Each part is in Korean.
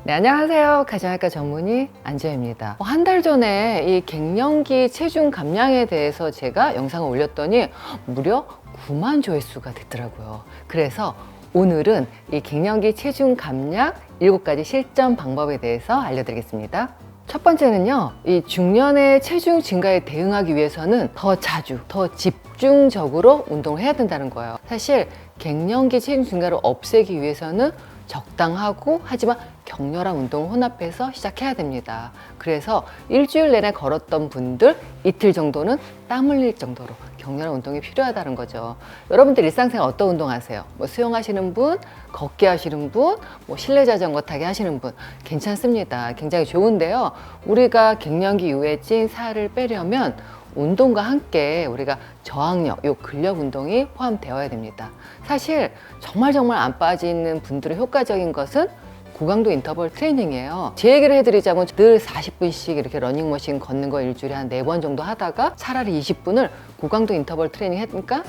네, 안녕하세요. 가정의학과 전문의 안재입니다. 한 달 전에 이 갱년기 체중 감량에 대해서 제가 영상을 올렸더니 무려 9만 조회수가 됐더라고요. 그래서 오늘은 이 갱년기 체중 감량 7가지 실전 방법에 대해서 알려드리겠습니다. 첫 번째는요, 이 중년의 체중 증가에 대응하기 위해서는 더 자주, 더 집중적으로 운동을 해야 된다는 거예요. 사실 갱년기 체중 증가를 없애기 위해서는 적당하고 하지만 격렬한 운동을 혼합해서 시작해야 됩니다. 그래서 일주일 내내 걸었던 분들 이틀 정도는 땀 흘릴 정도로 격렬한 운동이 필요하다는 거죠. 여러분들 일상생활 어떤 운동 하세요? 뭐 수영하시는 분, 걷기 하시는 분, 뭐 실내 자전거 타기 하시는 분 괜찮습니다. 굉장히 좋은데요. 우리가 갱년기 이후에 찐 살을 빼려면 운동과 함께 우리가 저항력, 요 근력 운동이 포함되어야 됩니다. 사실 정말 안 빠지는 분들의 효과적인 것은 고강도 인터벌 트레이닝이에요. 제 얘기를 해드리자면 늘 40분씩 이렇게 러닝머신 걷는 거 일주일에 한 4번 정도 하다가 차라리 20분을 고강도 인터벌 트레이닝 했으니까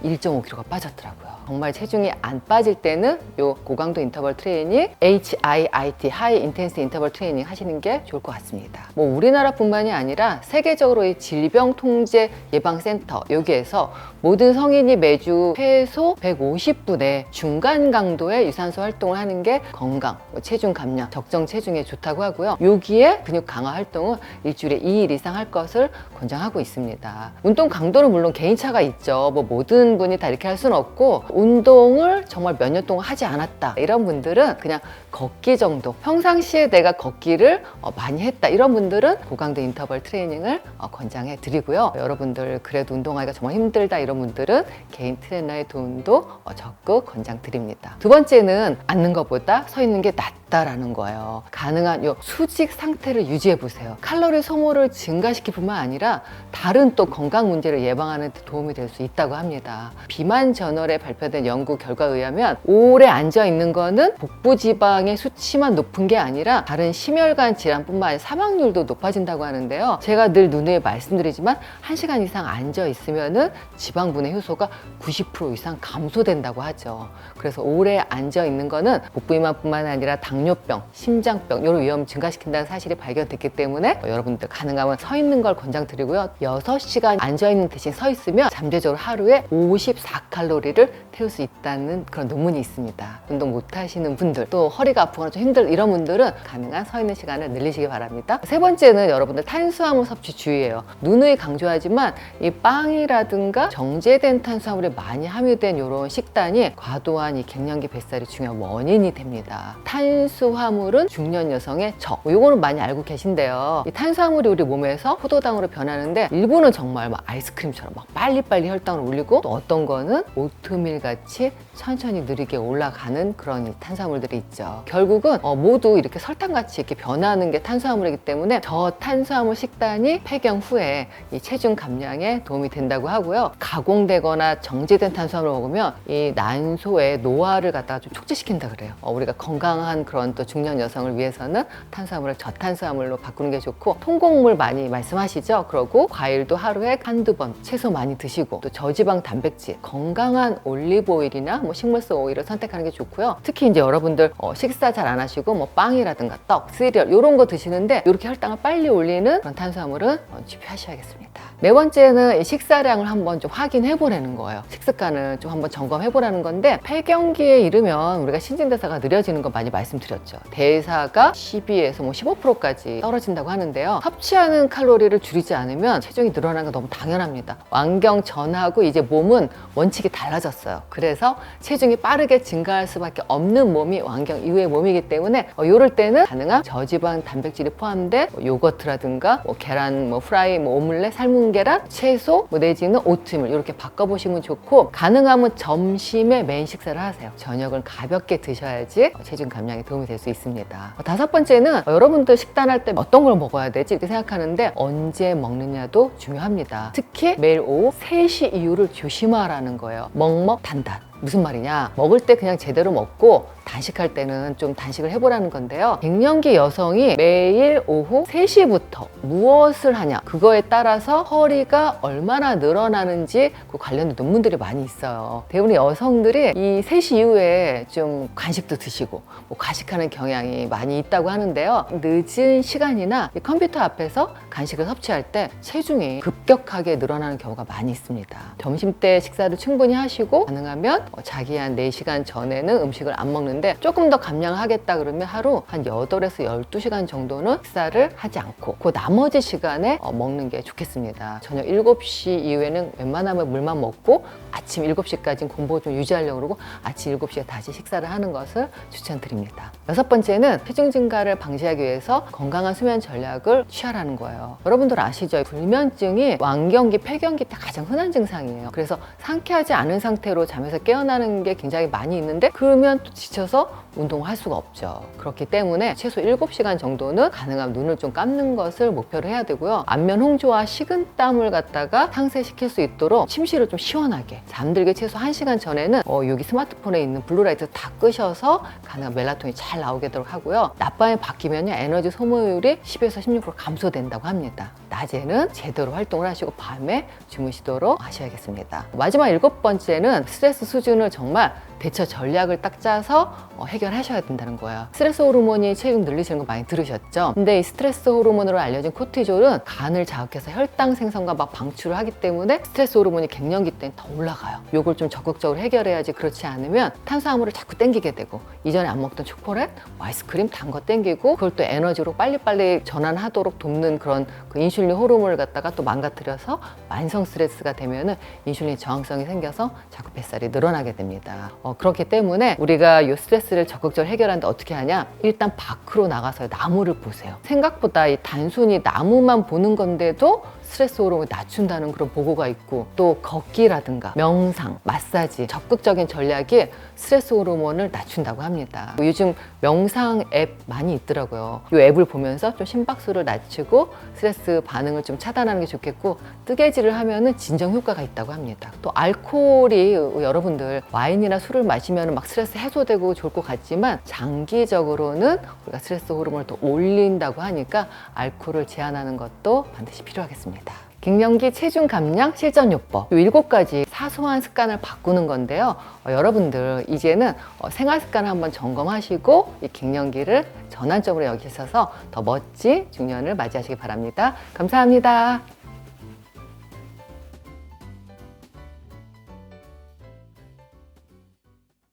(1.5kg가) 빠졌더라고요. 정말 체중이 안 빠질 때는 요 고강도 인터벌 트레이닝 HIIT 하이 인텐스 인터벌 트레이닝 하시는 게 좋을 것 같습니다. 뭐 우리나라뿐만이 아니라 세계적으로 이 질병통제예방센터 여기에서 모든 성인이 매주 최소 150분의 중간 강도의 유산소 활동을 하는 게 건강, 체중 감량, 적정 체중에 좋다고 하고요. 여기에 근육 강화 활동은 일주일에 2일 이상 할 것을 권장하고 있습니다. 운동 강도는 물론 개인차가 있죠. 뭐 모든 분이 다 이렇게 할 수는 없고 운동을 정말 몇 년 동안 하지 않았다 이런 분들은 그냥 걷기 정도, 평상시에 내가 걷기를 많이 했다 이런 분들은 고강도 인터벌 트레이닝을 권장해 드리고요. 여러분들 그래도 운동하기가 정말 힘들다 이런 분들은 개인 트레이너의 도움도 적극 권장 드립니다. 두 번째는 앉는 것보다 서 있는 게 낫다라는 거예요. 가능한 요 수직 상태를 유지해 보세요. 칼로리 소모를 증가시킬 뿐만 아니라 다른 또 건강 문제를 예방하는 데 도움이 될 수 있다고 합니다. 비만 저널에 발표된 연구 결과에 의하면 오래 앉아 있는 거는 복부 지방의 수치만 높은 게 아니라 다른 심혈관 질환뿐만 아니라 사망률도 높아진다고 하는데요. 제가 늘 누누이 말씀드리지만 1시간 이상 앉아 있으면은 지방분해 효소가 90% 이상 감소된다고 하죠. 그래서 오래 앉아 있는 거는 복부 비만뿐만 아니라 당뇨병, 심장병 이런 위험 증가시킨다는 사실이 발견됐기 때문에 여러분들 가능하면 서 있는 걸 권장드리고요. 6시간 앉아 있는 대신 서 있으면 잠재적으로 하루에 54칼로리를 태울 수 있다는 그런 논문이 있습니다. 운동 못 하시는 분들, 또 허리가 아프거나 좀 힘들 이런 분들은 가능한 서 있는 시간을 늘리시기 바랍니다. 세 번째는 여러분들 탄수화물 섭취 주의예요. 누누이 강조하지만 이 빵이라든가 정제된 탄수화물에 많이 함유된 이런 식단이 과도한 이 갱년기 뱃살이 중요한 원인이 됩니다. 탄수화물은 중년 여성의 적. 요거는 많이 알고 계신데요. 이 탄수화물이 우리 몸에서 포도당으로 변하는데 일부는 정말 막 아이스크림처럼 막 빨리빨리 혈당을 올리고 또 어떤 거는 오트밀 같이 천천히 느리게 올라가는 그런 탄수화물들이 있죠. 결국은 모두 이렇게 설탕같이 이렇게 변하는 게 탄수화물이기 때문에 저탄수화물 식단이 폐경 후에 이 체중 감량에 도움이 된다고 하고요. 가공되거나 정제된 탄수화물을 먹으면 이 난소의 노화를 갖다가 좀 촉진시킨다 그래요. 우리가 건강한 그런 또 중년 여성을 위해서는 탄수화물을 저탄수화물로 바꾸는 게 좋고, 통곡물 많이 말씀하시죠? 그러고 과일도 하루에 한두 번 채소 많이 드시고, 또 저지방 단백질, 건강한 올리브 오일이나 뭐 식물성 오일을 선택하는 게 좋고요. 특히 이제 여러분들 식사 잘 안 하시고 뭐 빵이라든가 떡, 시리얼 이런 거 드시는데 이렇게 혈당을 빨리 올리는 그런 탄수화물은 주의하셔야겠습니다. 네 번째는 식사량을 한번 좀 확인해 보라는 거예요. 식습관을 좀 한번 점검해 보라는 건데, 폐경기에 이르면 우리가 신진대사가 느려지는 거 많이 말씀드렸죠. 대사가 12에서 뭐 15%까지 떨어진다고 하는데요. 섭취하는 칼로리를 줄이지 않으면 체중이 늘어나는 건 너무 당연합니다. 완경 전하고 이제 몸은 원칙이 달라졌어요. 그래서 체중이 빠르게 증가할 수밖에 없는 몸이 완경 이후의 몸이기 때문에 이럴 때는 가능한 저지방 단백질이 포함된 요거트라든가 계란, 프라이, 오믈렛, 삶은 계란, 채소, 내지는 오트밀 이렇게 바꿔보시면 좋고, 가능하면 점심에 메인 식사를 하세요. 저녁을 가볍게 드셔야지 체중 감량에 도움이 될 수 있습니다. 다섯 번째는 여러분들 식단할 때 어떤 걸 먹어야 되지 이렇게 생각하는데, 언제 먹느냐도 중요합니다. 특히 매일 오후 3시 이후를 조심하라는 거예요. 먹먹 단단. 무슨 말이냐? 먹을 때 그냥 제대로 먹고 단식할 때는 좀 단식을 해보라는 건데요. 갱년기 여성이 매일 오후 3시부터 무엇을 하냐, 그거에 따라서 허리가 얼마나 늘어나는지 그 관련된 논문들이 많이 있어요. 대부분 여성들이 이 3시 이후에 좀 간식도 드시고 뭐 과식하는 경향이 많이 있다고 하는데요. 늦은 시간이나 이 컴퓨터 앞에서 간식을 섭취할 때 체중이 급격하게 늘어나는 경우가 많이 있습니다. 점심때 식사를 충분히 하시고 가능하면 자기 한 4시간 전에는 음식을 안 먹는데 조금 더 감량하겠다 그러면 하루 한 8에서 12시간 정도는 식사를 하지 않고 그 나머지 시간에 먹는 게 좋겠습니다. 저녁 7시 이후에는 웬만하면 물만 먹고 아침 7시까지는 공복 좀 유지하려고 그러고 아침 7시에 다시 식사를 하는 것을 추천드립니다. 6번째는 체중 증가를 방지하기 위해서 건강한 수면 전략을 취하라는 거예요. 여러분들 아시죠? 불면증이 완경기, 폐경기 때 가장 흔한 증상이에요. 그래서 상쾌하지 않은 상태로 잠에서 깨어나는 게 굉장히 많이 있는데 그러면 또 지쳐서 운동을 할 수가 없죠. 그렇기 때문에 최소 7시간 정도는 가능하면 눈을 좀 감는 것을 목표로 해야 되고요. 안면 홍조와 식은땀을 갖다가 상쇄시킬 수 있도록 침실을 좀 시원하게 잠들기 최소 1시간 전에는 여기 스마트폰에 있는 블루라이트 다 끄셔서 가능한 멜라토닌이 잘 나오게 하도록 하고요. 낮밤에 바뀌면 에너지 소모율이 10에서 16% 감소된다고 합니다. 낮에는 제대로 활동을 하시고 밤에 주무시도록 하셔야겠습니다. 마지막 7번째는 스트레스 수준을 정말 대처 전략을 딱 짜서 해결하셔야 된다는 거예요. 스트레스 호르몬이 체중 늘리시는 거 많이 들으셨죠? 근데 이 스트레스 호르몬으로 알려진 코티졸은 간을 자극해서 혈당 생성과 막 방출을 하기 때문에 스트레스 호르몬이 갱년기 때는 더 올라가요. 요걸 좀 적극적으로 해결해야지. 그렇지 않으면 탄수화물을 자꾸 땡기게 되고 이전에 안 먹던 초콜릿, 아이스크림, 단 거 땡기고 그걸 또 에너지로 빨리빨리 전환하도록 돕는 그런 그 인슐린 호르몬을 갖다가 또 망가뜨려서 만성 스트레스가 되면은 인슐린 저항성이 생겨서 자꾸 뱃살이 늘어나게 됩니다. 그렇기 때문에 우리가 이 스트레스를 적극적으로 해결하는데 어떻게 하냐? 일단 밖으로 나가서 나무를 보세요. 생각보다 이 단순히 나무만 보는 건데도 스트레스 호르몬을 낮춘다는 그런 보고가 있고 또 걷기라든가 명상, 마사지, 적극적인 전략이 스트레스 호르몬을 낮춘다고 합니다. 요즘 명상 앱 많이 있더라고요. 이 앱을 보면서 좀 심박수를 낮추고 스트레스 반응을 좀 차단하는 게 좋겠고 뜨개질을 하면은 진정 효과가 있다고 합니다. 또 알코올이 여러분들 와인이나 술을 마시면 막 스트레스 해소되고 좋을 것 같지만 장기적으로는 우리가 스트레스 호르몬을 더 올린다고 하니까 알코올을 제한하는 것도 반드시 필요하겠습니다. 갱년기 체중 감량 실전 요법 7가지 사소한 습관을 바꾸는 건데요. 여러분들 이제는 생활 습관을 한번 점검하시고 이 갱년기를 전환점으로 여기셔서 더 멋진 중년을 맞이하시기 바랍니다. 감사합니다.